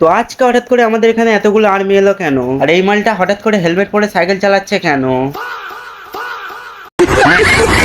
তো আজকে হঠাৎ করে আমাদের এখানে এতগুলো আর্মি এলো কেন? আর এই মালটা হঠাৎ করে হেলমেট পরে সাইকেল চালাচ্ছে কেন?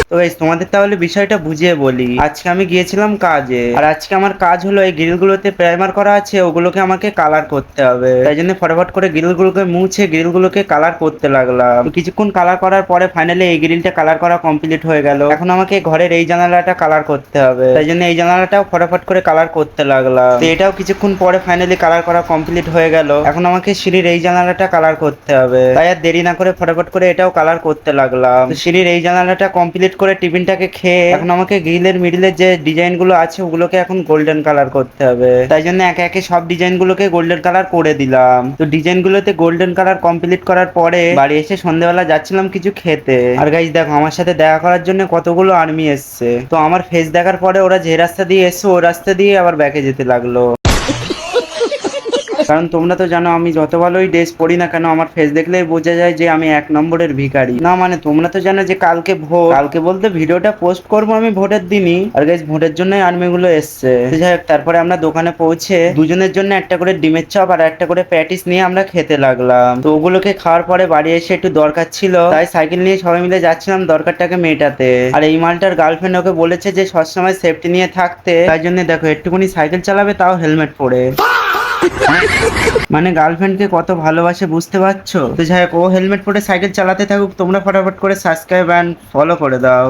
তো গাইস তোমাদের তাহলে বিষয়টা বুঝিয়ে বলি। আজকে আমি গিয়েছিলাম কাজে, আর আজকে আমার কাজ হলো এই গ্রিলগুলোতে প্রাইমার করা আছে, ওগুলোকে আমাকে কালার করতে হবে। তাই জন্য ফটাফট করে গ্রিলগুলোকে মুছে গ্রিলগুলোকে কালার করতে লাগলাম। তো কিছুক্ষণ কালার করার পরে ফাইনালি এই গ্রিলটা কালার করা কমপ্লিট হয়ে গেল। এখন আমাকে ঘরের এই জানালাটা কালার করতে হবে, তাই জন্য এই জানালাটাও ফটাফট করে কালার করতে লাগলাম। তো এটাও কিছুক্ষণ পরে ফাইনালি কালার করা কমপ্লিট হয়ে গেল। এখন আমাকে সিঁড়ির এই জানালাটা কালার করতে হবে, তাই আর দেরি না করে ফটাফট করে এটাও কালার করতে লাগলাম। তো সিঁড়ির এই জানালাটা কমপ্লিট করে টিফিনটাকে খেয়ে এখন আমাকে গ্রিলের মিডিলের যে ডিজাইন গুলো আছে ওগুলোকে এখন গোল্ডেন কালার করতে হবে। তাই জন্য একে একে সব ডিজাইন গুলোকে গোল্ডেন কালার করে দিলাম। তো ডিজাইন গুলোতে গোল্ডেন কালার কমপ্লিট করার পরে বাড়ি এসে সন্ধ্যাবেলা যাচ্ছিলাম কিছু খেতে। আর গাইস দেখো আমার সাথে দেখা করার জন্য কতগুলো আর্মি এসছে। তো আমার ফেস দেখার পরে ওরা যে রাস্তা দিয়ে এসছে ওই রাস্তা দিয়ে আবার ব্যাকে যেতে লাগলো। কারণ তোমরা তো জানো আমি যত ভালোই ড্রেস পরি না কেন আমার ফেস দেখলেই বোঝা যায় যে আমি এক নম্বরের ভিখারি। না মানে তোমরা তো জানো যে কালকে ভোট, কালকে বলতে ভিডিওটা পোস্ট করবো আমি ভোটের দিনই। আর গাইস ভোটের জন্যই আর্মি গুলো এসছে। যাই হোক তারপরে আমরা দোকানে পৌঁছে দুজনের জন্য একটা করে ডিমের চপ আর একটা করে প্যাটিস নিয়ে আমরা খেতে লাগলাম। তো ওগুলোকে খাওয়ার পরে বাড়ি এসে একটু দরকার ছিল, তাই সাইকেল নিয়ে সবাই মিলে যাচ্ছিলাম দরকারটাকে মেটাতে। আর এই মালটার গার্লফ্রেন্ড ওকে বলেছে যে সবসময় সেফটি নিয়ে থাকতে, তাই জন্য দেখো একটুখানি সাইকেল চালাবে তাও হেলমেট পরে। মানে গার্লফ্রেন্ডকে কত ভালোবাসে বুঝতে পারছো? তো যাই হোক ও হেলমেট পরে সাইকেল চালাতে থাকুক, তোমরা ফটাফট করে সাবস্ক্রাইব এন্ড ফলো করে দাও।